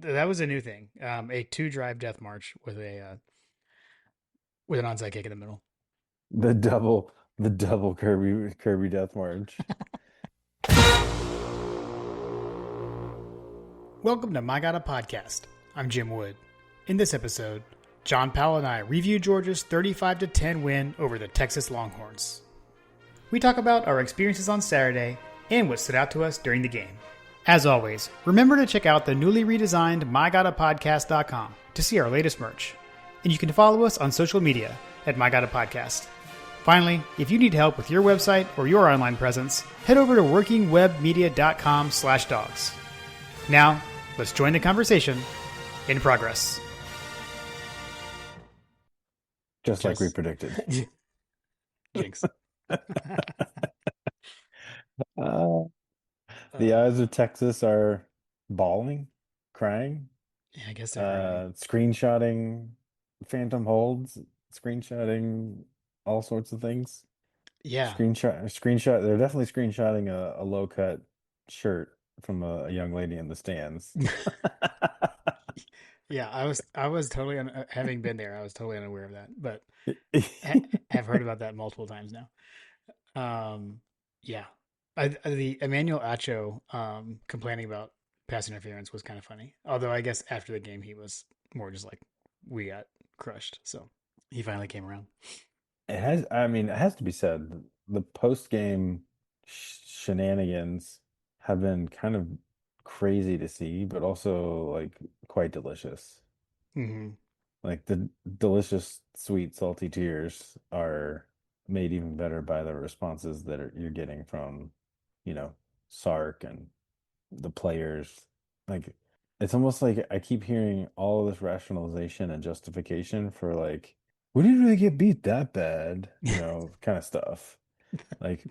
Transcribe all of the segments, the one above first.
that was a new thing. A two drive death march with an onside kick in the middle. The double Kirby Death March. Welcome to My God a Podcast. I'm Jim Wood. In this episode, John Powell and I review Georgia's 35-10 win over the Texas Longhorns. We talk about our experiences on Saturday and what stood out to us during the game. As always, remember to check out the newly redesigned MyGottaPodcast.com to see our latest merch. And you can follow us on social media at MyGottaPodcast. Finally, if you need help with your website or your online presence, head over to workingwebmedia.com/dogs. Now, let's join the conversation in progress. Just like we Just predicted. jinx. Uh, the eyes Uh, of Texas are bawling, crying, yeah, I guess they're crying. screenshotting phantom holds, screenshotting all sorts of things. Yeah. Screenshot. They're definitely screenshotting a low cut shirt from a young lady in the stands. Yeah, I was totally having been there. I was totally unaware of that, but ha- have heard about that multiple times now. Yeah, the Emmanuel Acho complaining about pass interference was kind of funny. Although I guess after the game he was more just like we got crushed, so he finally came around. It has to be said, the post-game shenanigans have been kind of crazy to see, but also like quite delicious. Hmm. Like the delicious, sweet, salty tears are made even better by the responses that you're getting from, you know, Sark and the players. Like it's almost like I keep hearing all this rationalization and justification for like, we didn't really get beat that bad, kind of stuff. Like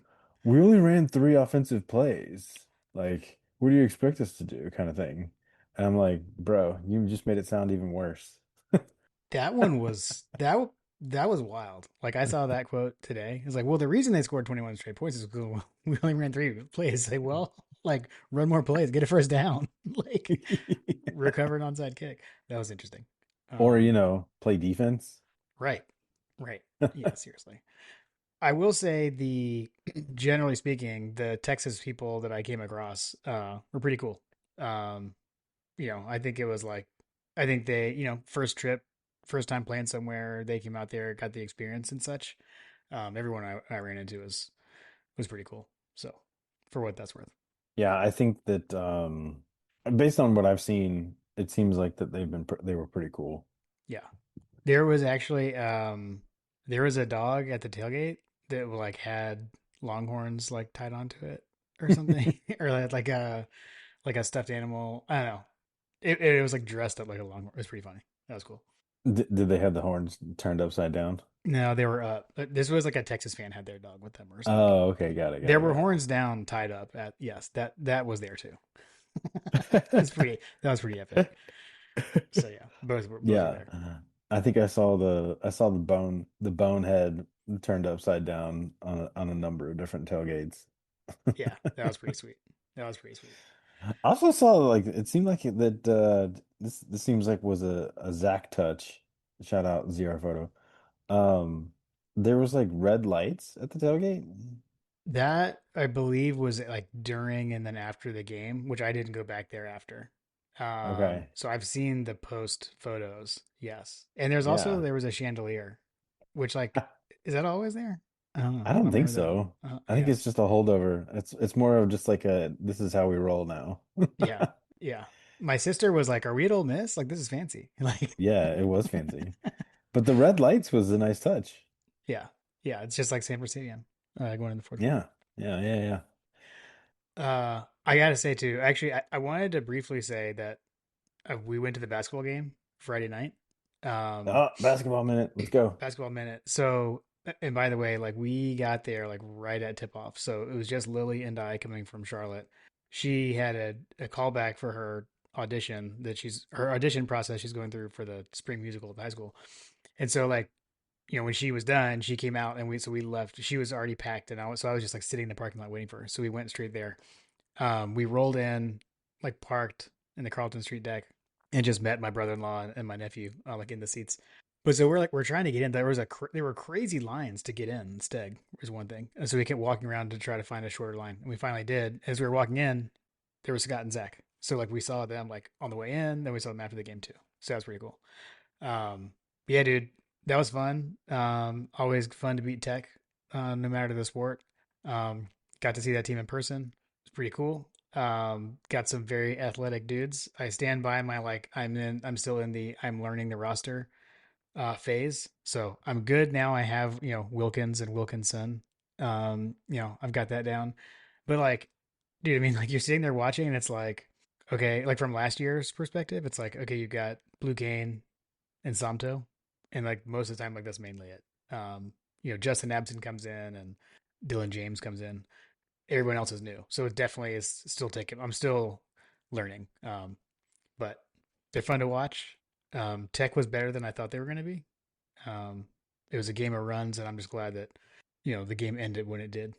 we only ran three offensive plays. Like, what do you expect us to do, kind of thing. And I'm like, bro, you just made it sound even worse. That one was that was wild. Like I saw that quote today. It's like, well, the reason they scored 21 straight points is because we only ran three plays. Like, well, like run more plays, get a first down, like recover an onside kick. That was interesting. Or, Um, play defense. right, right. Yeah, seriously. I will say generally speaking, the Texas people that I came across were pretty cool. Um, I think it was like, I think they, first trip, first time playing somewhere, they came out there, got the experience and such. Everyone I ran into was pretty cool. So, for what that's worth, Yeah, I think that based on what I've seen, it seems like that they were pretty cool. yeah. There was actually there was a dog at the tailgate that like had longhorns like tied onto it or something, or like a stuffed animal. I don't know. It was like dressed up like a longhorn. It was pretty funny. That was cool. Did they have the horns turned upside down? No, they were up. This was like a Texas fan had their dog with them or something. Oh, okay, got it, got There it, were got horns down, tied up. At yes, that was there too. it. That was pretty epic. So yeah, both were Yeah, there. I think I saw the bonehead turned upside down on a number of different tailgates. Yeah, that was pretty sweet. That was pretty sweet. I also saw like it seemed like that this seems like was a Zach touch. Shout out ZR Photo. There was like red lights at the tailgate. That I believe was like during and then after the game, which I didn't go back there after. Okay. So I've seen the post photos. Yes, and Yeah. there was a chandelier, which like is that always there? I don't know. I I don't don't think remember that. so. I think Yeah, it's just a holdover. It's more of just like a this is how we roll now. yeah, yeah. My sister was like, "Are we at Ole Miss? Like this is fancy." Like, Yeah, it was fancy. But the red lights was a nice touch. yeah, yeah. It's just like Sanford Stadium going in the fourth quarter. Yeah. Yeah, yeah, yeah. I gotta say too. Actually, I wanted to briefly say that we went to the basketball game Friday night. Um, Oh, basketball minute. Let's go. basketball minute. So, and by the way, like we got there like right at tip off. So it was just Lily and I coming from Charlotte. She had a callback for her audition her audition process she's going through for the spring musical at the high school. And so like, when she was done, she came out and we left. She was already packed and I was just like sitting in the parking lot waiting for her. So we went straight there. We rolled in, like parked in the Carlton Street deck. and just met my brother-in-law and my nephew like in the seats. But so we're trying to get in. There were crazy lines to get in. Steg was one thing, and so we kept walking around to try to find a shorter line, and we finally did. As we were walking in, there was Scott and Zach. So like we saw them like on the way in, then we saw them after the game too. So that was pretty cool. Yeah, dude, that was fun. Always fun to beat Tech, no matter the sport. Um, got to see that team in person. It's pretty cool. Got some very athletic dudes. I stand by my like I'm still in the I'm learning the roster phase. So I'm good now. I have, Wilkins and Wilkinson. I've got that down. But like, dude, I mean, like you're sitting there watching and it's like, okay, like from last year's perspective, it's like, okay, you've got Blue Cane and Samto. And like most of the time, like that's mainly it. Justin Abson comes in and Dylan James comes in. Everyone else is new. So it definitely is still taking, I'm still learning. But they're fun to watch. Tech was better than I thought they were going to be. Um, it was a game of runs, and I'm just glad that the game ended when it did.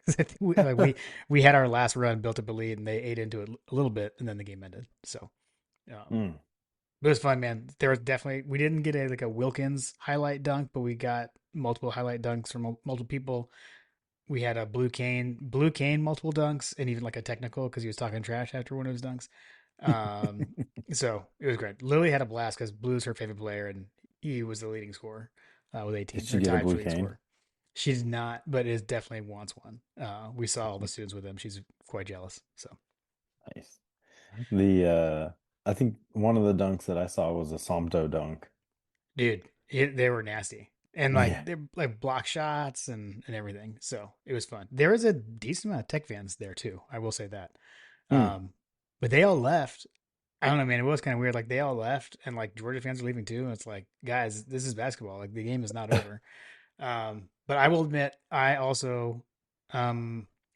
'Cause I think we had our last run, built up a lead, and they ate into it a little bit, and then the game ended. So Mm. it was fun, man. There was definitely we didn't get a Wilkins highlight dunk, but we got multiple highlight dunks from multiple people. We had a blue cane multiple dunks, and even like a technical because he was talking trash after one of his dunks. Um, so it was great. Lily had a blast because Blue's her favorite player, and he was the leading scorer with Did 18 she or get a tied for blue leading cane? scorer. She did not, but it definitely wants one. We saw all the students with him. She's quite jealous. So, Nice. The I think one of the dunks that I saw was a Somto dunk. dude, they were nasty. And Yeah. like they're like block shots and everything. So it was fun. There was a decent amount of Tech fans there too. I will say that. Mm. But they all left. I don't know, man. It was kind of weird. Like they all left, and like Georgia fans are leaving too. And it's like, guys, this is basketball. Like the game is not over. But I will admit, I also, I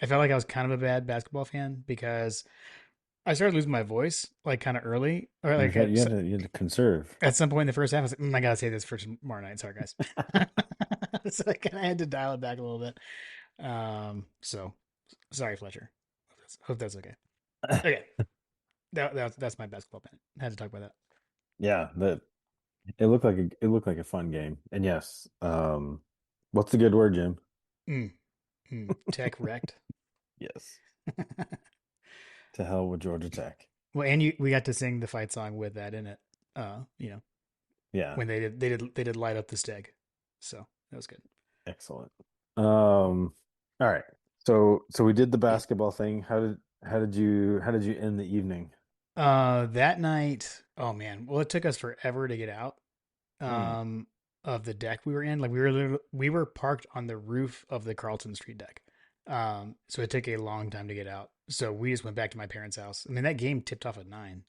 felt like I was kind of a bad basketball fan because I started losing my voice like kind of early, or like You had to conserve. at some point in the first half. I was like, I gotta say this for tomorrow night. Sorry, guys. So I kind of had to dial it back a little bit. So sorry, Fletcher. Hope that's okay. Okay, that's my basketball pen. I had to talk about that. Yeah, that it looked like a fun game. And yes, what's the good word, Jim? Mm, Tech wrecked. Yes. To hell with Georgia Tech. Well, and we got to sing the fight song with that in it. Uh, you know, Yeah, when they did light up the steg, so that was good. excellent. All right. So we did the basketball thing. How did you end the evening? That night, oh man, well, it took us forever to get out. Mm. Um, of the deck we were in, like we were parked on the roof of the Carlton Street deck. So it took a long time to get out. So we just went back to my parents' house. I mean, that game tipped off at 9.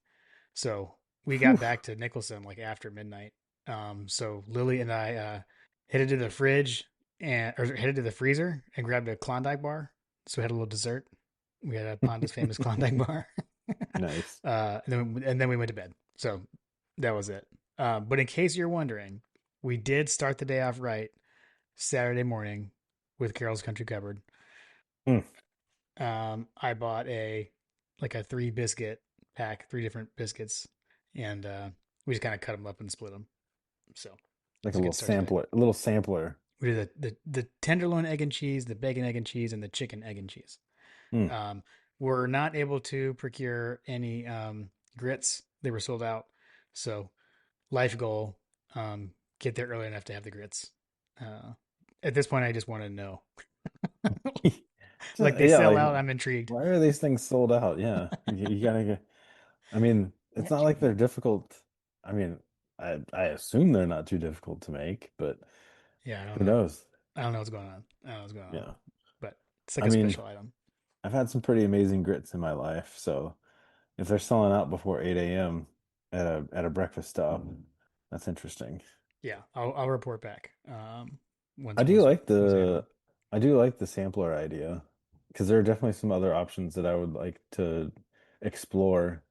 So we Whew. got back to Nicholson like after midnight. So Lily and I headed to the fridge or headed to the freezer and grabbed a Klondike bar. So we had a little dessert. We had a Panda's famous Klondike bar. Nice. And then we went to bed. So that was it. But in case you're wondering, we did start the day off right Saturday morning with Carol's Country Cupboard. Mm. I bought a 3 biscuit pack, 3 different biscuits, and we just kind of cut them up and split them. So Like it's a good start to the day. A little sampler. We did the tenderloin egg and cheese, the bacon egg and cheese, and the chicken egg and cheese. Mm. Um, we're not able to procure any grits; they were sold out. So life goal: get there early enough to have the grits. Uh, at this point, I just want to know, like they Yeah, sell like out. I'm intrigued. why are these things sold out? Yeah. You gotta get, I mean, it's not like they're difficult. I mean, I assume they're not too difficult to make, but Yeah, I don't who know. knows? I don't know what's going on. I don't know what's going on, Yeah. but it's like I a mean, special item. I've had some pretty amazing grits in my life, so if they're selling out before 8 a.m. At a breakfast stop, that's interesting. Yeah, I'll report back. I Once do once like once I get home. I do like the sampler idea because there are definitely some other options that I would like to explore,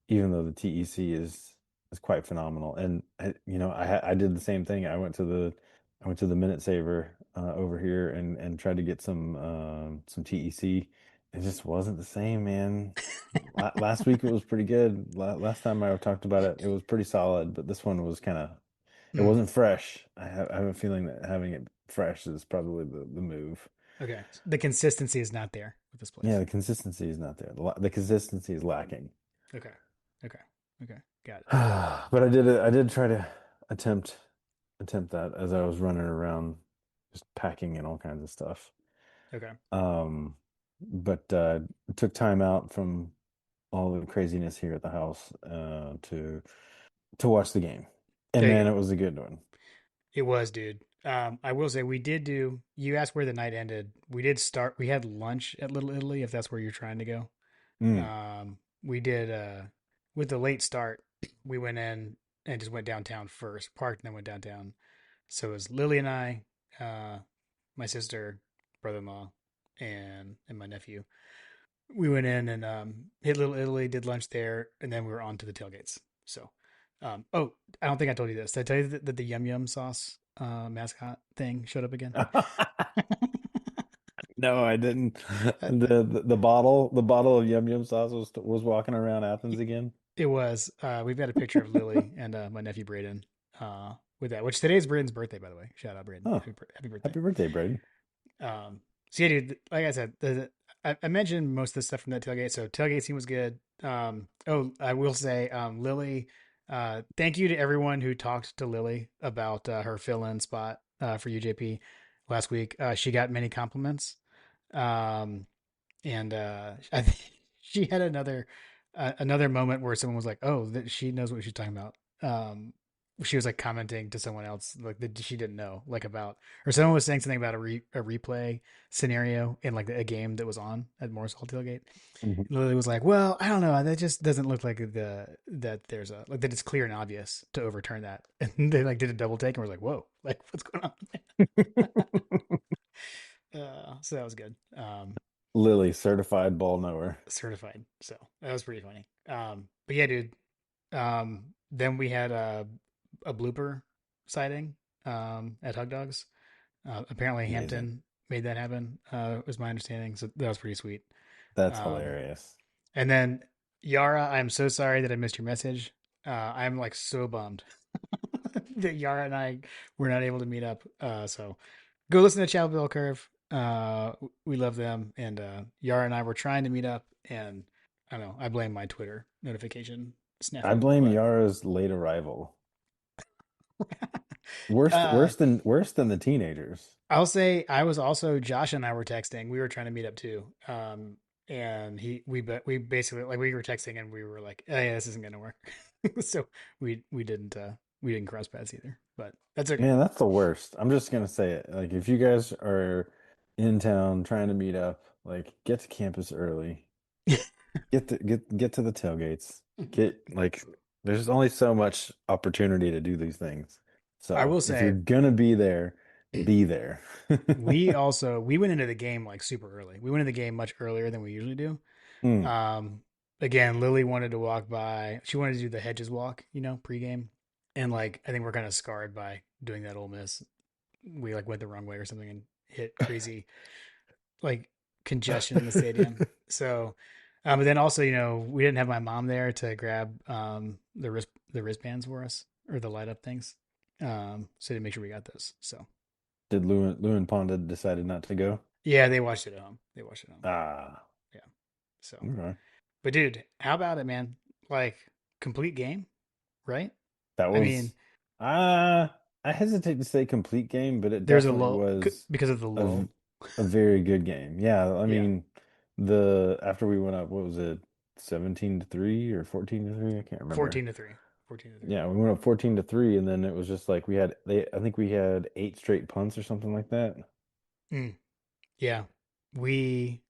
even though the TEC is quite phenomenal. And I did the same thing. I went to the Minute Saver over here and tried to get some TEC, it just wasn't the same, man. Last week it was pretty good. Last time I talked about it, it was pretty solid, but this one was kind of, it Mm, wasn't fresh. I have a feeling that having it fresh is probably the move. okay. The consistency is not there with this Yeah, place. the consistency is not there. The consistency is lacking. Okay. Okay. Okay. Got it. But I did it. I did try to attempt attempt that as I was running around, just packing in all kinds of stuff. Okay. But took time out from all the craziness here at the house to watch the game, and There you man, go. it was a good one. It was, dude. I will say we did do. You asked where the night ended. We did start. We had lunch at Little Italy, if that's where you're trying to go. Mm. We did. With the late start, we went in and just went downtown first, parked, and then went downtown. So it was Lily and I, uh, my sister, brother-in-law, and my nephew. We went in and hit Little Italy, did lunch there, and then we were on to the tailgates. So, oh, I don't think I told you this. Did I tell you that the Yum Yum sauce mascot thing showed up again? No, I didn't. Uh, The bottle of yum yum sauce was walking around Athens again. It was. We've got a picture of Lily and my nephew Braden with that, which today's Braden's birthday, by the way. Shout out, Braden. Oh, Happy birthday. happy birthday, Braden. So yeah, dude, like I said, I mentioned most of the stuff from that tailgate. So tailgate scene was good. Oh, I will say, Lily, thank you to everyone who talked to Lily about her fill-in spot for UJP last week. She got many compliments. Um, and I think she had another moment where someone was like, "Oh, that she knows what she's talking about." She was like commenting to someone else like that she didn't know like about, or someone was saying something about a replay scenario in like a game that was on at Morris Hall tailgate. Mhm. Lily was like, "Well, I don't know. That just doesn't look like that there's a like that it's clear and obvious to overturn that." And they like did a double take and were like, "Whoa, like what's going on?" So that was good. Lily, certified ball knower. Certified. So that was pretty funny. But yeah, dude. Then we had a blooper sighting at Hug Dogs. Apparently Amazing. Hampton made that happen. Was my understanding. So that was pretty sweet. That's Um, hilarious. and then Yara, I'm so sorry that I missed your message. I'm like so bummed that Yara and I were not able to meet up. So go listen to Chapel Bell Curve. We love them, and Yara and I were trying to meet up, and I don't know. I blame my Twitter notification I snafu, blame but Yara's late arrival. Worse, uh, worse than the teenagers. I'll say I was also Josh and I were texting. We were trying to meet up too. And we basically like we were texting and we were like, oh, yeah, this isn't gonna work. So we didn't cross paths either. But that's okay. Man, that's the worst. I'm just gonna say it. Like, if you guys are in town trying to meet up, like, get to campus early. Get to the tailgates. Get like, there's only so much opportunity to do these things. I So will if you're say gonna be there, be there. we went into the game like super early. We went into the game much earlier than we usually do. Mm, Um, again, Lily wanted to walk by. She wanted to do the hedges walk, pregame, and like I think we're kind of scarred by doing that Ole Miss. We like went the wrong way or something and hit crazy like congestion in the stadium. So, but then also, we didn't have my mom there to grab the wristbands for us or the light up things. So to make sure we got those. So Did Lewin Ponda decided not to go? yeah, they watched it at home. They watched it at home. Ah, Yeah. So, okay. but dude, how about it, man? Like complete game, right? That I mean, was uh I hesitate to say complete game, but it there's a definitely lull was because of the a v- lull. a very good game. Yeah, I Yeah, mean, the after we went up, what was it, 17-3 or 14-3? I can't remember. 14-3, 14-3. Yeah, we went up 14-3, and then it was just like I think we had eight straight punts or something like that. Mm, yeah, we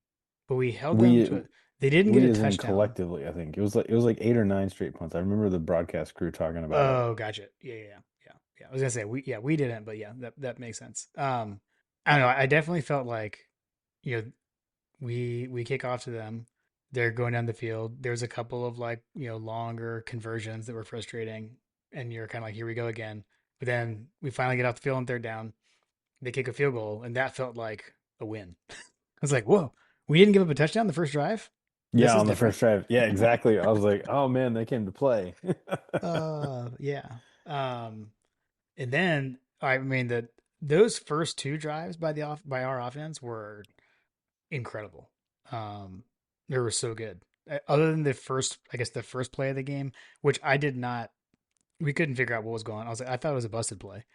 but we held them We to it. They didn't get we a as in touchdown. collectively, I think it was like eight or nine straight punts. I remember the broadcast crew talking about it. Oh, gotcha. Yeah. I was gonna say we didn't, but yeah, that makes sense. I don't know. I definitely felt like you know we kick off to them. They're going down the field. There's a couple of like longer conversions that were frustrating, and you're kind of like, here we go again. But then we finally get off the field on third down. They kick a field goal, and that felt like a win. I was like, whoa, We didn't give up a touchdown the first drive. This Yeah, is on the different. first drive. Yeah, exactly. I was like, oh man, they came to play. Yeah. Um, and then I mean that those first two drives by our offense were incredible. Um, they were so good. Other than the first, I guess the first play of the game, which I did not, we couldn't figure out what was going on. I was like, I thought it was a busted play.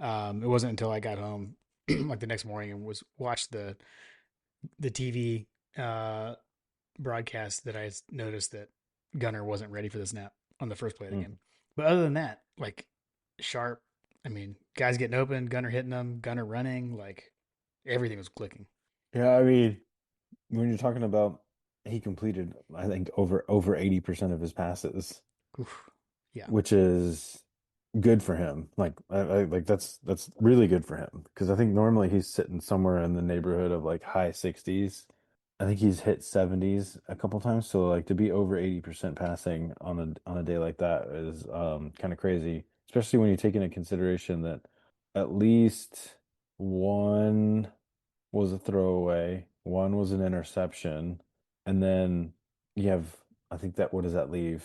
It wasn't until I got home, like the next morning, and was watched the TV broadcast that I noticed that Gunner wasn't ready for the snap on the first play of the game. Mm. But other than that, like sharp. I mean, guys getting open, Gunner hitting them, Gunner running, like everything was clicking. Yeah, I mean, when you're talking about he completed, I think over 80% of his passes, Oof. Yeah, which is good for him. Like like that's really good for him because I think normally he's sitting somewhere in the neighborhood of like high 60s. I think he's hit 70s a couple times. So like to be over 80% passing on a day like that is kind of crazy, especially when you take into consideration that at least one was a throwaway, one was an interception, and then you have I think that what does that leave?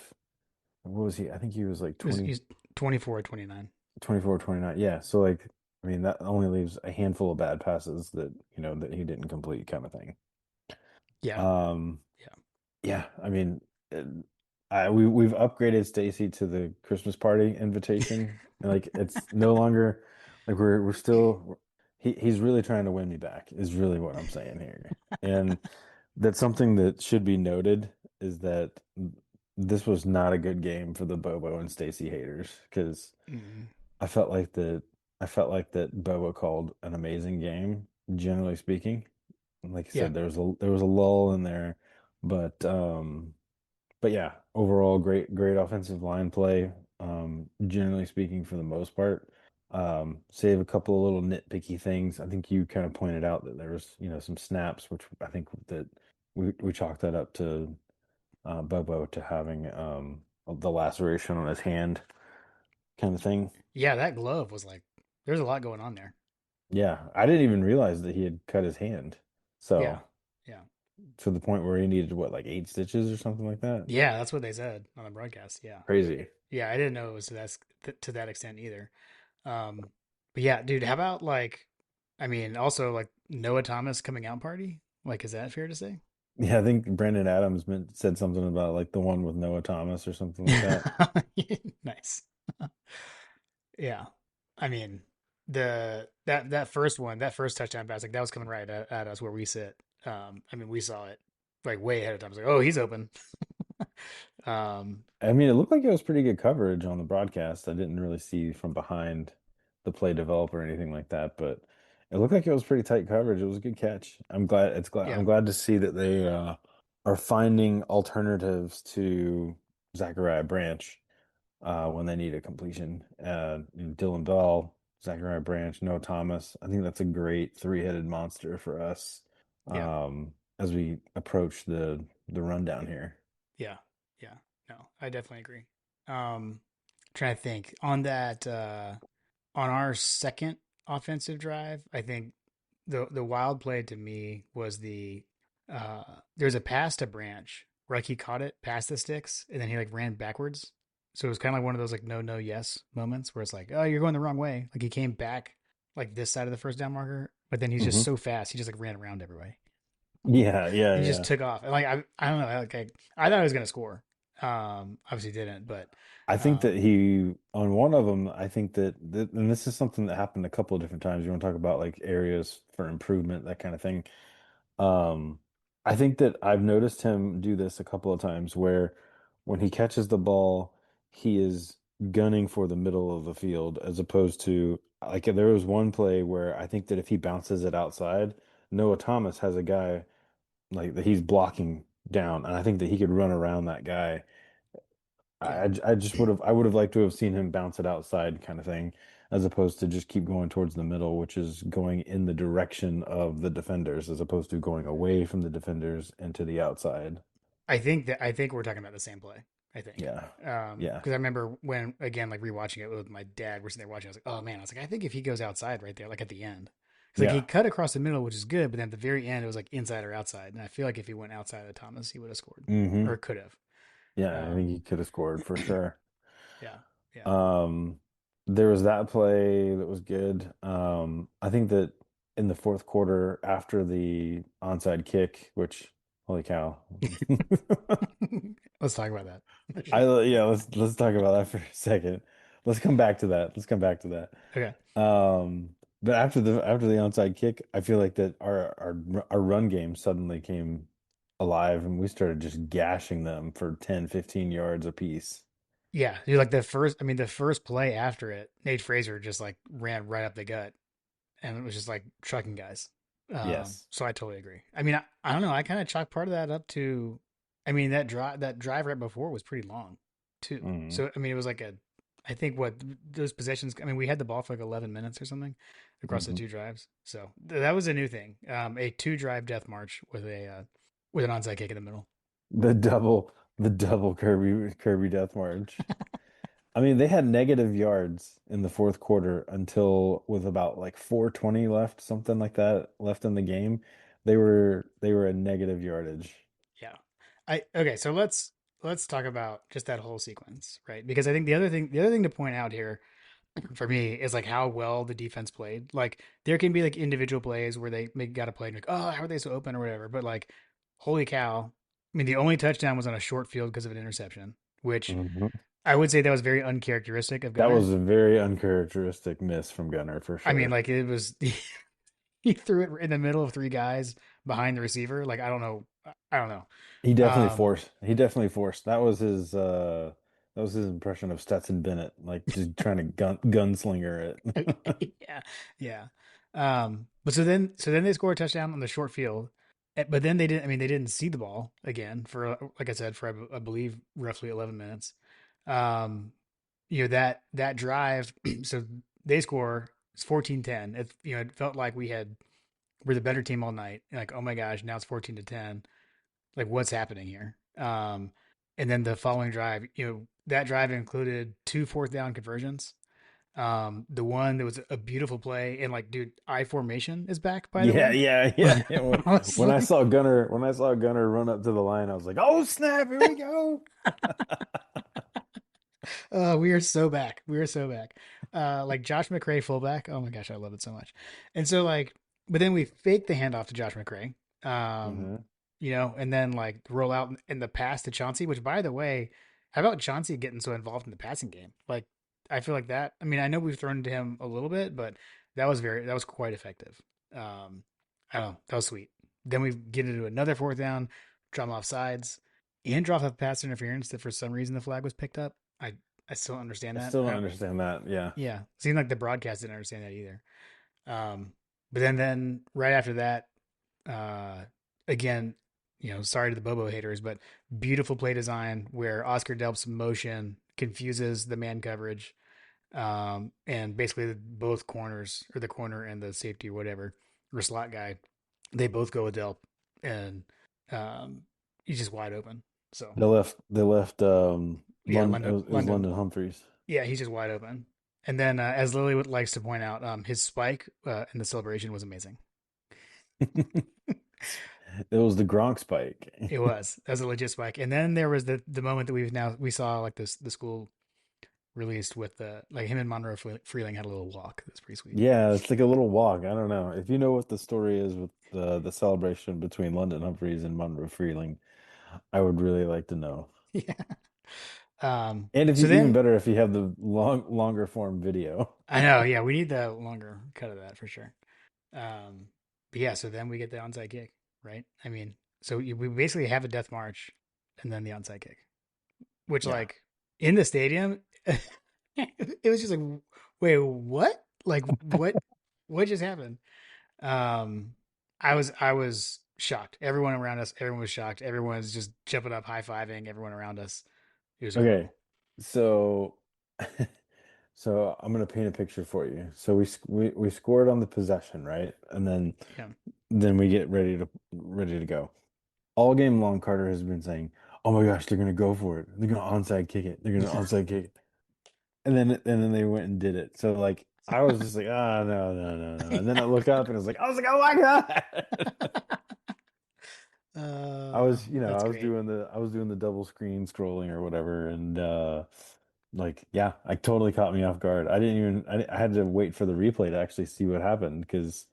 What was he? I think he was like he's 24 or 29. 24, 29. Yeah. So like, I mean, that only leaves a handful of bad passes that, that he didn't complete kind of thing. Yeah, Um, yeah, yeah, I mean, uh, we've upgraded Stacy to the Christmas party invitation. And like it's no longer like we're still he's really trying to win me back is really what I'm saying here. And that's something that should be noted is that this was not a good game for the Bobo and Stacy haters because mm, I felt like that I felt like that Bobo called an amazing game, generally speaking. Like I yeah, said, there was a lull in there, but but yeah, overall great offensive line play. Generally speaking, for the most part. Save a couple of little nitpicky things. I think you kind of pointed out that there was, some snaps, which I think that we chalked that up to Bobo to having the laceration on his hand kind of thing. yeah. That glove was like, there's a lot going on there. Yeah, I didn't even realize that he had cut his hand. Yeah, So yeah, to the point where he needed what, like 8 stitches or something like that. yeah. That's what they said on the broadcast. Yeah, Crazy. yeah. I didn't know it was to that extent either. Um, but yeah, dude, how about like, I mean, also like Noah Thomas coming out party? Like, is that fair to say? Yeah, I think Brandon Adams said something about like the one with Noah Thomas or something like that. Nice. Yeah. I mean, that first one, that first touchdown pass, like that was coming right at us where we sit. I mean, we saw it like way ahead of time. I was like, oh, he's open. Um, I mean, it looked like it was pretty good coverage on the broadcast. I didn't really see from behind the play develop or anything like that, but it looked like it was pretty tight coverage. It was a good catch. yeah, I'm glad to see that they are finding alternatives to Zachariah Branch when they need a completion. Dylan Bell, Zachariah Branch, Noah Thomas. I think that's a great three-headed monster for us yeah, as we approach the rundown here. yeah, yeah. No, I definitely agree. Trying to think on that, on our second offensive drive, I think the wild play to me was there's a pass to Branch where like he caught it past the sticks and then he like ran backwards. So it was kind of like one of those like no yes moments where it's like, oh, you're going the wrong way. Like he came back like this side of the first down marker, but then he's just Hmm. so fast he just like ran around everybody. Yeah, yeah, He just yeah. took off. And like I don't know, like I thought he was gonna score. Obviously didn't, but I think that um he on one of them. I think and this is something that happened a couple of different times. You want to talk about like areas for improvement, that kind of thing. Um, I think that I've noticed him do this a couple of times where when he catches the ball, he is gunning for the middle of the field as opposed to like there was one play where I think that if he bounces it outside, Noah Thomas has a guy like that he's blocking down, and I think that he could run around that guy. yeah. I just would have liked to have seen him bounce it outside kind of thing, as opposed to just keep going towards the middle, which is going in the direction of the defenders, as opposed to going away from the defenders into the outside. I think we're talking about the same play. I think. Yeah. Yeah. Because I remember when again like rewatching it with my dad, we're sitting there watching. I was like, oh man, I was like, I think if he goes outside right there, like at the end, Because like he Yeah. cut across the middle, which is good, but then at the very end it was like inside or outside. And I feel like if he went outside of Thomas, he would have scored Hmm. or could have. Yeah, I think he could have scored for sure. Yeah, yeah, Um, there was that play that was good. I think that in the fourth quarter after the onside kick, which holy cow. let's talk about that for I sure. yeah, let's talk about that for a second. Let's come back to that. Let's come back to Okay. that. But after the onside kick, I feel like that our run game suddenly came alive and we started just gashing them for 10, 15 yards apiece. Yeah, you're like the first. I mean, the first play after it, Nate Fraser just like ran right up the gut, and it was just like trucking guys. Yes. So I totally agree. I mean, I don't know. I kind of chalk part of that up to, I mean, that drive right before was pretty long, too. Hmm. So I mean, it was like I think what those possessions. I mean, we had the ball for like 11 minutes or something across the Hmm. two drives. So that was a new thing. A two drive death march with an onside kick in the middle. The double the double Kirby Death March. I mean, they had negative yards in the fourth quarter until with about like 4:20 left, something like that left in the game. They were a negative yardage. Yeah. I okay, so let's talk about just that whole sequence, right? Because I think the other thing to point out here for me is like how well the defense played. Like there can be like individual plays where they make got a play and like, oh, how are they so open or whatever. But like, holy cow. I mean, the only touchdown was on a short field because of an interception, which Mhm. I would say that was very uncharacteristic of That Gunner. was a very uncharacteristic miss from Gunner for I mean, sure. like it was he threw it in the middle of three guys behind the receiver. Like I don't know. I don't know. He definitely forced. That was his impression of Stetson Bennett, like just trying to gunslinger it. Yeah, yeah. But so then they score a touchdown on the short field, but then they didn't. I mean, they didn't see the ball again for like I said for I believe roughly 11 minutes. Um, that drive. So they score. It's 14-10. It felt like we're the better team all night. Like oh my gosh, now it's 14-10. Like what's happening here? And then the following drive. That drive included two fourth down conversions. The one that was a beautiful play and like, dude, I formation is back, by the Yeah, way. yeah, But yeah, yeah. When I was when I like, saw Gunner, when I saw Gunner run up to the line, I was like, "Oh snap! Here we go!" we are so back. We are so back. Like Josh McRae fullback. Oh my gosh, I love it so much. And so like, but then we fake the handoff to Josh McRae. Um, Hmm. and then like roll out in the pass to Chauncey, which by the way, how about Chauncey getting so involved in the passing game? Like, I feel like that. I mean, I know we've thrown to him a little bit, but that was quite effective. Um, I don't know. That was sweet. Then we get into another fourth down, drop off sides, and drop off pass interference that for some reason the flag was picked up. I still don't understand I that. still don't understand that. Yeah. Yeah, seemed like the broadcast didn't understand that either. But then right after that, uh, again, sorry to the Bobo haters, but beautiful play design where Oscar Delp's motion confuses the man coverage, and basically both corners or the corner and the safety or whatever or slot guy, they both go with Delp, and um, he's just wide open. So They left yeah, London, it London, was London, London Humphreys. yeah, he's just wide open. And then, as Lily likes to point out, his spike in the celebration was amazing. It was the Gronk spike. It was. That was a legit spike. And then there was the moment that we saw like this the school released with the like him and Monroe Freeling had a little walk. That's pretty sweet. Yeah, it's like a little walk. I don't know. If you know what the story is with the celebration between London Humphreys and Monroe Freeling, I would really like to know. Yeah. And if you So even then better if you have the longer form video. I know, yeah, we need the longer cut of that for sure. Um, but yeah, so then we get the onside kick, right? I mean, so we basically have a death march and then the onside kick, which Yeah. like in the stadium, it was just like, wait, what? Like what just happened? Um, I was shocked. Everyone around us, everyone was shocked. Everyone was just jumping up, high fiving everyone around us. It was Okay. incredible. So so I'm gonna paint a picture for you. So we scored on the possession, right? And Yeah, then we get ready to go. All game long, Carter has been saying, "Oh my gosh, they're gonna go for it. They're gonna onside kick it. They're gonna onside kick it." And then they went and did it. So like I was just like, oh no, no, no, no. And then I look up and I was like, oh my God. That's great. I was doing the double screen scrolling or whatever, and like, yeah, I totally caught me off guard. I had to wait for the replay to actually see what happened because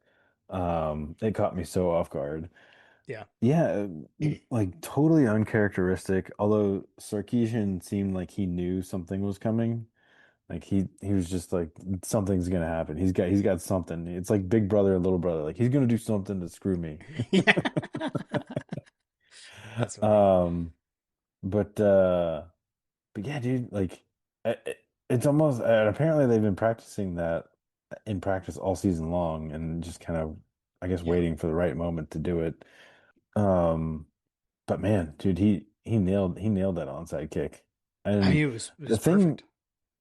it caught me so off guard. Yeah. Yeah, like totally uncharacteristic. Although Sarkeesian seemed like he knew something was coming. Like he was just like something's gonna happen. He's got something. It's like big brother and little brother. Like he's gonna do something to screw me. Yeah. That's funny. Um, but but yeah, dude, like it's almost and apparently they've been practicing that in practice all season long and just kind of I guess Yeah. waiting for the right moment to do it. Um, but man, dude, he nailed that onside kick. I And mean, it the was thing perfect.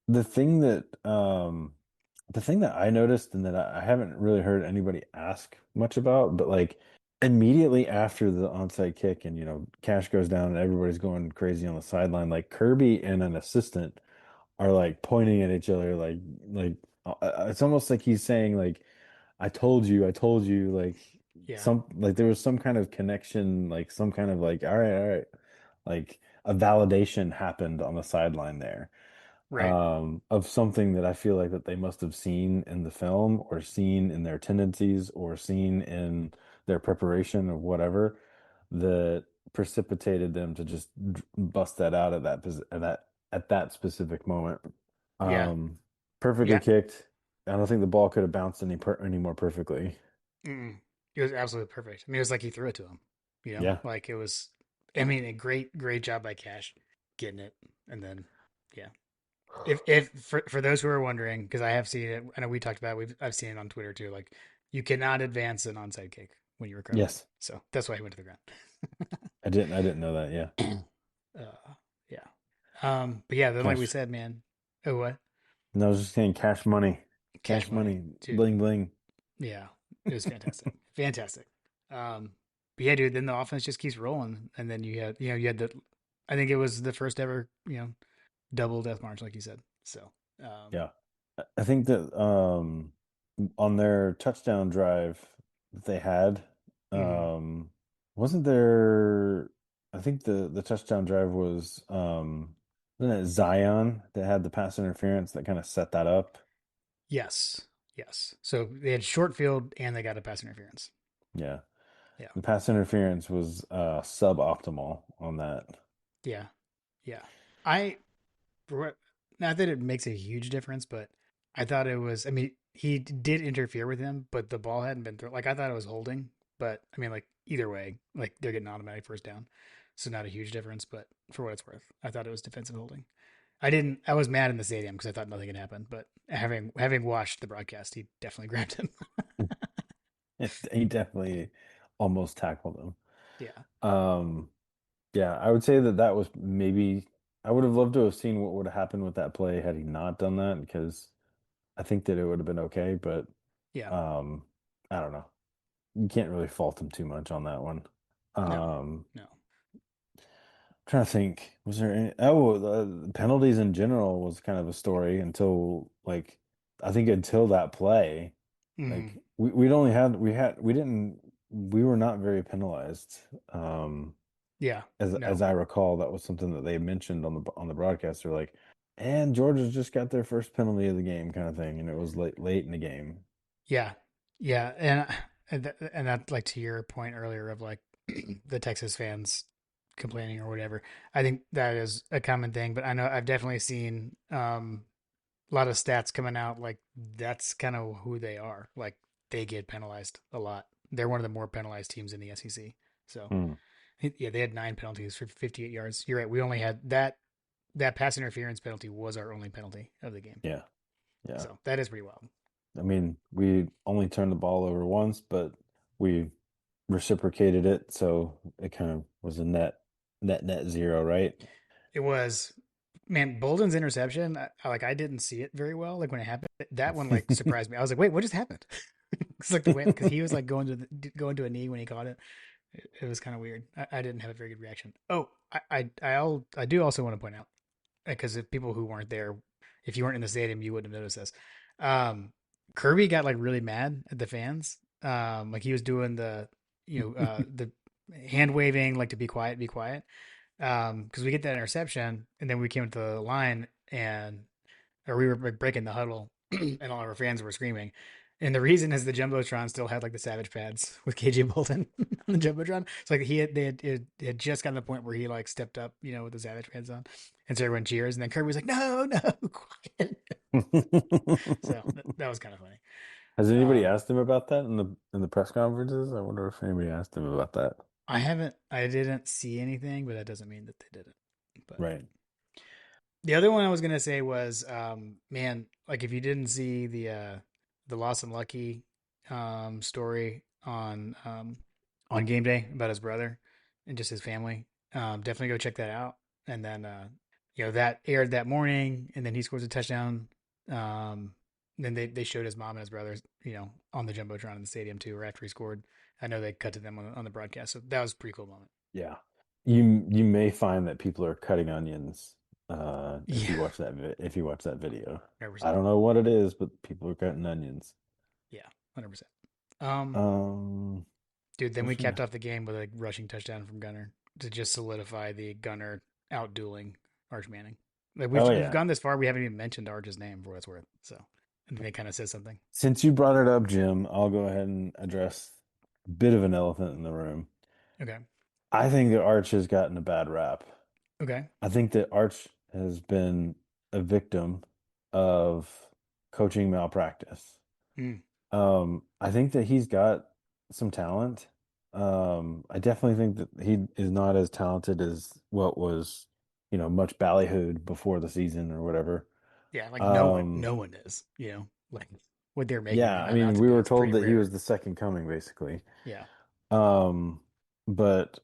the thing that the thing that I noticed and that I haven't really heard anybody ask much about, but like immediately after the onside kick and Cash goes down and everybody's going crazy on the sideline, like Kirby and an assistant are like pointing at each other like it's almost like he's saying like I told you like Yeah. some like there was some kind of connection, like some kind of like all right, like a validation happened on the sideline there Right. of something that I feel like that they must have seen in the film or seen in their tendencies or seen in their preparation of whatever that precipitated them to just bust that out at at that specific moment. Yeah. Um, Perfectly Yeah. kicked. I don't think the ball could have bounced any more perfectly. Mm-mm. It was absolutely perfect. I mean, it was like he threw it to him, Yeah. like it was, I mean, a great job by Cash getting it. And then, yeah. If for those who are wondering, because I have seen it, I know we talked about it, I've seen it on Twitter too. Like you cannot advance an onside kick when you recover it, Yes. so that's why he went to the ground. I didn't know that. Yeah. Yeah. But yeah, then like we Cash. said, man. Oh, what? No, I was just saying cash money. Cash Cash money, money. dude. Bling bling. Yeah, it was fantastic, fantastic. But yeah, dude. Then the offense just keeps rolling, and then you had the, I think it was the first ever, double death march, like you said. So, Yeah. I think that on their touchdown drive that they had, mhm. um wasn't there I think the touchdown drive was wasn't it Zion that had the pass interference that kind of set that up? Yes, yes. So they had short field and they got a pass interference. Yeah. Yeah, The pass interference was suboptimal on that. yeah, yeah. I not that it makes a huge difference, but I thought it was. I mean, he did interfere with him, but the ball hadn't been thrown. Like I thought it was holding, but I mean, like either way, like they're getting automatic first down, so not a huge difference. But for what it's worth, I thought it was defensive holding. I didn't. I was mad in the stadium because I thought nothing had happened. But having watched the broadcast, he definitely grabbed him. He definitely almost tackled him. Yeah, Um Yeah, I would say that that was maybe I would have loved to have seen what would have happened with that play had he not done that because I think that it would have been okay, but yeah. um I don't know. You can't really fault him too much on that one. No, Um no. Trying to think, was there any oh the penalties in general was kind of a story until like I think until that play, Mm, like we'd only had we didn't we were not very penalized. yeah, As no. I recall, that was something that they mentioned on the broadcast. They're like, and Georgia's just got their first penalty of the game, kind of thing, and it was late in the game. Yeah, yeah, and that like to your point earlier of like the Texas fans complaining or whatever. I think that is a common thing, but I know I've definitely seen a lot of stats coming out like that's kind of who they are. Like they get penalized a lot. They're one of the more penalized teams in the SEC. So Hmm. yeah, they had 9 penalties for 58 yards. You're right. We only had that pass interference penalty was our only penalty of the game. Yeah, yeah. So that is pretty wild. I mean, we only turned the ball over once, but we reciprocated it, so it kind of was a net zero, right? It was, man, Bolden's interception. I didn't see it very well. Like when it happened, that one like surprised me. I was like, wait, what just happened? It's like the way because he was like going to a knee when he caught it. It was kind of weird. I didn't have a very good reaction. Oh, I do also want to point out because if people who weren't there, if you weren't in the stadium, you wouldn't have noticed this. Kirby got like really mad at the fans. Like he was doing the hand waving, like to be quiet, be quiet. Because we get that interception, and then we came to the line, and or we were like, breaking the huddle, and all of our fans were screaming. And the reason is the jumbotron still had like the Savage pads with KJ Bolton on the jumbotron. So like it had just gotten to the point where he like stepped up, with the Savage pads on, and so everyone cheers. And then Kirby was like, "No, no, quiet." So that was kind of funny. Has anybody Um, asked him about that in the press conferences? I wonder if anybody asked him about that. I didn't see anything, but that doesn't mean that they didn't. But Right. the other one I was gonna say was, man, like if you didn't see the Lost and Lucky story on game day about his brother and just his family, definitely go check that out. And then that aired that morning, and then he scores a touchdown. Um, then they showed his mom and his brothers, on the jumbotron in the stadium too, or after he scored. I know they cut to them on the broadcast, so that was a pretty cool moment. Yeah. You may find that people are cutting onions if Yeah, you watch if you watch that video. I 100%. don't know what it is, but people are cutting onions. Yeah, 100%. Um, Um, Dude, then I'm we trying capped to. off the game with a rushing touchdown from Gunner to just solidify the Gunner outdueling Arch Manning. Like Oh we've yeah. gone this far, we haven't even mentioned Arch's name for what it's worth. So I think it kind of says something. Since you brought it up, Jim, I'll go ahead and address a bit of an elephant in the room. Okay. I think that Arch has gotten a bad rap. Okay. I think that Arch has been a victim of coaching malpractice. Mm, I think that he's got some talent. I definitely think that he is not as talented as what was, much ballyhooed before the season or whatever. yeah, like Um, no one is, like what they're making yeah, I him mean, out to we be. were It's told pretty that he was rare. the second coming, basically. Yeah. Um, but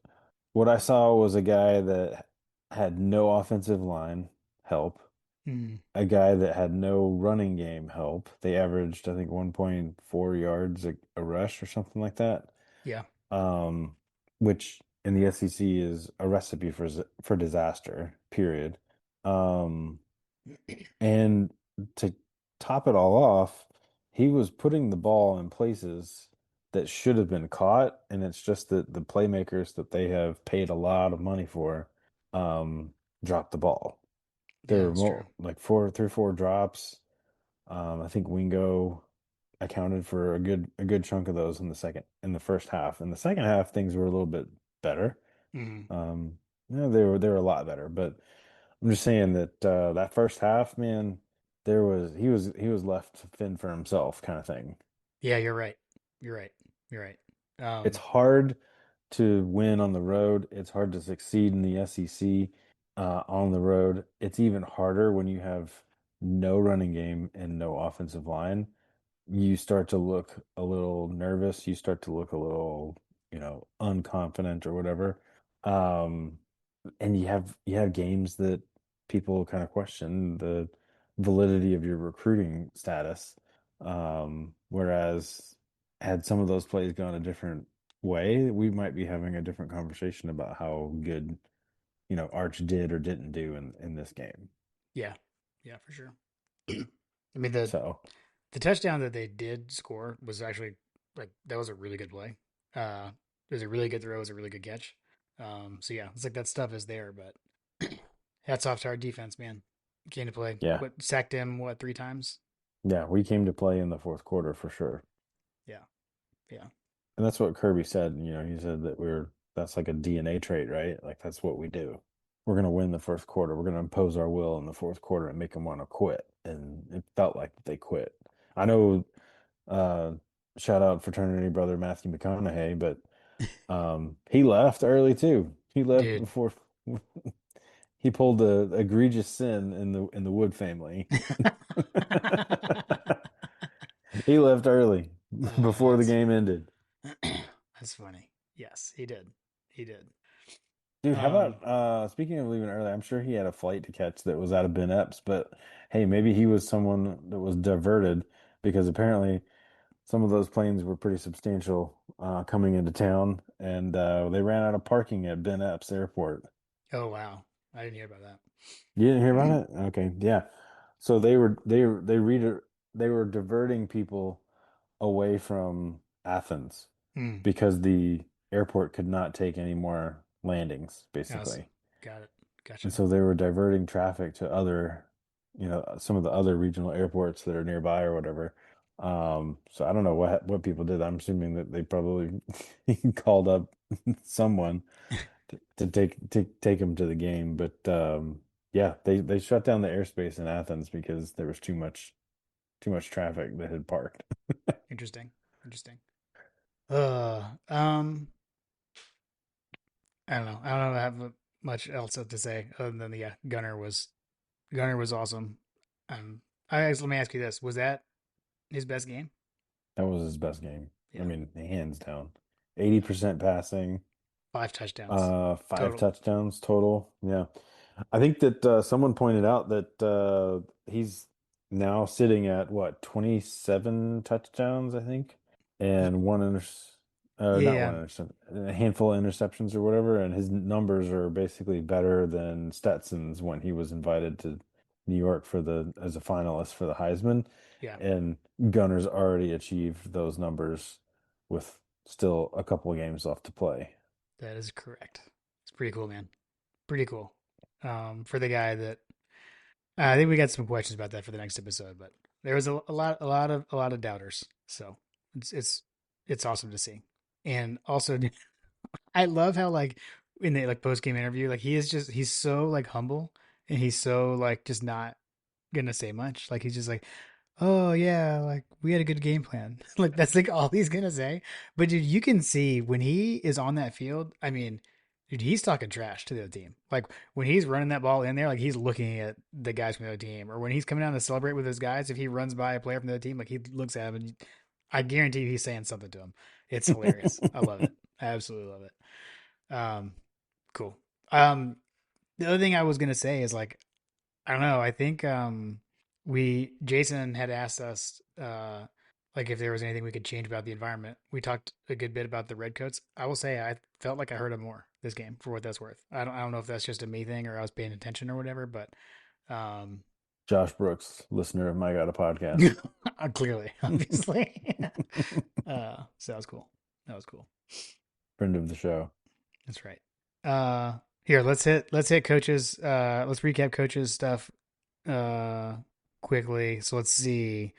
what I saw was a guy that had no offensive line help, Mm, a guy that had no running game help. They averaged, I think, 1.4 yards a rush or something like that. yeah. Um, which in the SEC is a recipe for disaster, period. Um, and to top it all off, he was putting the ball in places that should have been caught, and it's just that the playmakers that they have paid a lot of money for dropped the ball. There Yeah, were that's true. more like three or four drops. I think Wingo accounted for a good chunk of those in the first half. In the second half, things were a little bit better. Mm, Um, they were a lot better, but I'm just saying that that first half, man, he was left to fend for himself kind of thing. yeah, you're right. You're right. You're right. It's Um, hard to win on the road. It's hard to succeed in the SEC on the road. It's even harder when you have no running game and no offensive line. You start to look a little nervous. You start to look a little, unconfident or whatever. Um, and you have games that people kind of question the validity of your recruiting status. Whereas had some of those plays gone a different way, we might be having a different conversation about how good, Arch did or didn't do in this game. yeah. Yeah, for sure. I mean So the touchdown that they did score was actually like that was a really good play. It was a really good throw. It was a really good catch. So yeah, it's like that stuff is there, but hats off to our defense, man. Came to play. yeah, What sacked him? What 3 times? yeah, we came to play in the fourth quarter for sure. Yeah, yeah, And that's what Kirby said. He said that that's like a DNA trait, right? Like that's what we do. We're going to win the first quarter. We're going to impose our will in the fourth quarter and make them want to quit. And it felt like they quit. I know, uh, shout out fraternity brother Matthew McConaughey, but he left early too. He left dude. before he pulled the egregious sin in the Wood family. He left early before the That's game ended. that's funny. Yes, he did. He did. Dude, how Um, about speaking of leaving early, I'm sure he had a flight to catch that was out of Ben Epps, but hey, maybe he was someone that was diverted because apparently some of those planes were pretty substantial coming into town and they ran out of parking at Ben Epps Airport. oh wow, I didn't hear about You didn't hear that. about it? Okay, yeah. So they they were diverting people away from Athens Hmm. because the airport could not take any more landings, Yes. basically. Got it. And Gotcha. so they were diverting traffic to other, some of the other regional airports that are nearby or whatever. So I don't know what people did. I'm assuming that they probably called up someone to take them to the game. But yeah, they shut down the airspace in Athens because there was too much traffic that had parked. Interesting. Interesting. Uh, um, I don't know. I don't have much else to say other than yeah, Gunner was awesome. Let me ask you this: was that his best game? That was his best game. I Yeah, mean, hands down. 80% passing, 5 touchdowns five total. touchdowns total. Yeah. I think that someone pointed out that he's now sitting at what, 27 touchdowns, I think, and not Yeah, one interception, a handful of interceptions or whatever, and his numbers are basically better than Stetson's when he was invited to New York as a finalist for the Heisman, yeah, and Gunner's already achieved those numbers with still a couple of games left to play. that is correct. It's pretty cool, man. Pretty cool. For the guy that I think we got some questions about that for the next episode, but there was a lot of doubters. So it's it's it's awesome to see. And also, I love how like in the like post game interview, like he's so like humble and he's so like just not gonna say much. Like he's just like, oh yeah, like we had a good game plan. Like that's like all he's gonna say. But dude, you can see when he is on that field. I mean, dude, he's talking trash to the other team. Like when he's running that ball in there, like he's looking at the guys from the other team, or when he's coming down to celebrate with his guys. If he runs by a player from the other team, like he looks at him, and I guarantee you he's saying something to him. It's hilarious. I love it. I absolutely love it. Cool. Um, the other thing I was gonna say is like I don't know. I think we Jason had asked us like if there was anything we could change about the environment. We talked a good bit about the redcoats. I will say I felt like I heard him more this game for what that's worth. I don't know if that's just a me thing or I was paying attention or whatever, but um Josh Brooks, listener of My God a Podcast. clearly, obviously. So that was cool. That was cool. Friend of the show. That's right. Here, let's hit coaches let's recap coaches stuff uh quickly. So let's see.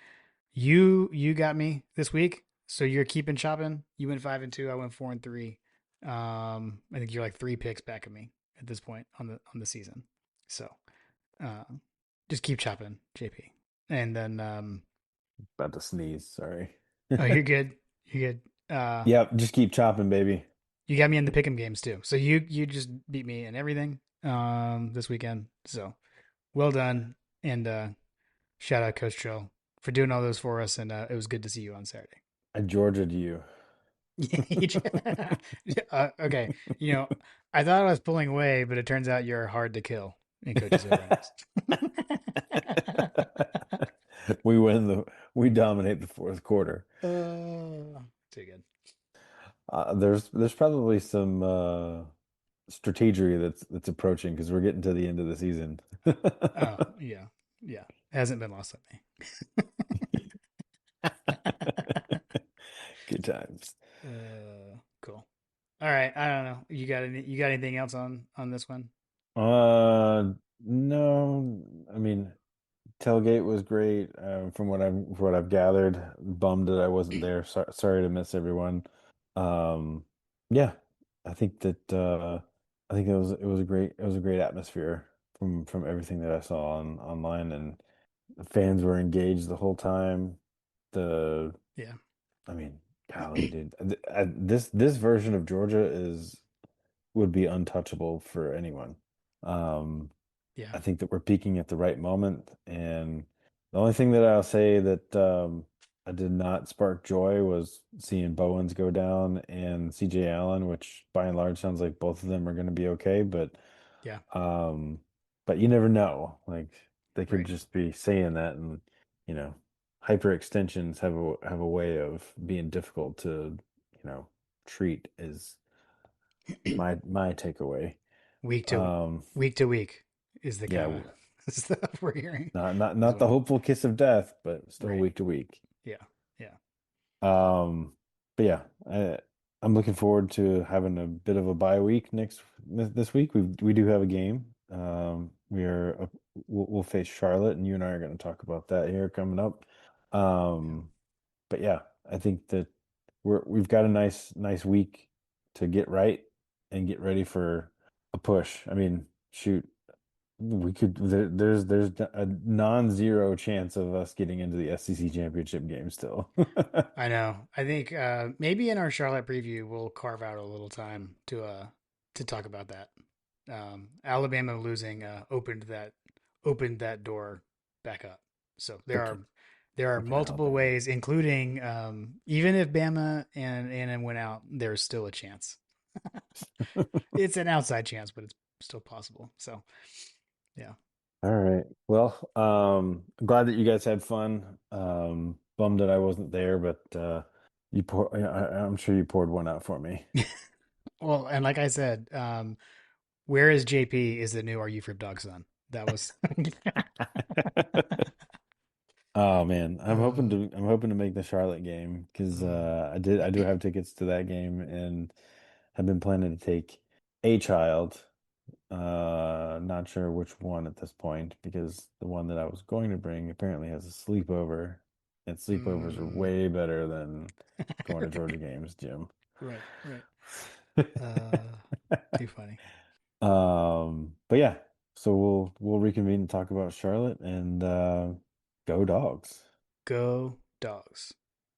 You got me this week, so you're keeping chopping. You went 5-2. I went 4-3. I think you're like 3 picks back of me at this point on the season. So, uh, just keep chopping, JP. And then, About to sneeze. Sorry. oh, you're good. You're good. Yep. Just keep chopping, baby. You got me in the pick'em games too. So you just beat me in everything this weekend. So well done, and shout out Coach Trill for doing all those for us. And it was good to see you on Saturday. I Georgia'd you. Okay, I thought I was pulling away, but it turns out you're hard to kill in coaches over-unders. We dominate the fourth quarter. Too good. There's probably some strategery that's approaching because we're getting to the end of the season. Oh yeah, yeah. Hasn't been lost on me. Good times. Cool. All right. I don't know. You got anything else on this one? No, I mean, tailgate was great. From what I've gathered, bummed that I wasn't there. Sorry to miss everyone. Um, yeah, I think that I think it was a great atmosphere from everything that I saw online, and the fans were engaged the whole time. The Yeah. I mean, golly, dude, this version of Georgia is would be untouchable for anyone. Um, Yeah. I think that we're peaking at the right moment. And the only thing that I'll say that I did not spark joy was seeing Bowens go down and CJ Allen, which by and large sounds like both of them are going to be okay. Yeah. Um, but you never know. Like they could Right. just be saying that, and you know, hyperextensions have a way of being difficult to treat. Is my takeaway. week to Um, week to week is the yeah, kind of. stuff we're hearing as Not the well. hopeful kiss of death, but still Right. week to week. Yeah. Yeah. Um, but yeah, I'm looking forward to having a bit of a bye week this week. We do have a game. We'll face Charlotte, and you and I are going to talk about that here coming up. Yeah. Um, but yeah, I think that we've got a nice week to get right and get ready for a push. I mean, shoot, there's a non-zero chance of us getting into the SEC championship game still. I know. I think maybe in our Charlotte preview we'll carve out a little time to talk about that. Alabama losing opened that door back up. So Okay, there are freaking multiple Alabama. ways, including even if Bama and A&M went out, there's still a chance. It's an outside chance, but it's still possible. So yeah. All right. Well, glad that you guys had fun. Bummed that I wasn't there, but I'm sure you poured one out for me. Well, and like I said, where is JP is the new Are You for Dog Son. That was Oh man, uh, I'm hoping to make the Charlotte game because um, I do have tickets to that game and have been planning to take a child. Not sure which one at this point because the one that I was going to bring apparently has a sleepover, and sleepovers are mm, way better than going to Georgia games, Jim. right, right. Uh, too funny. But yeah, so we'll reconvene and talk about Charlotte and go dogs. Go dogs.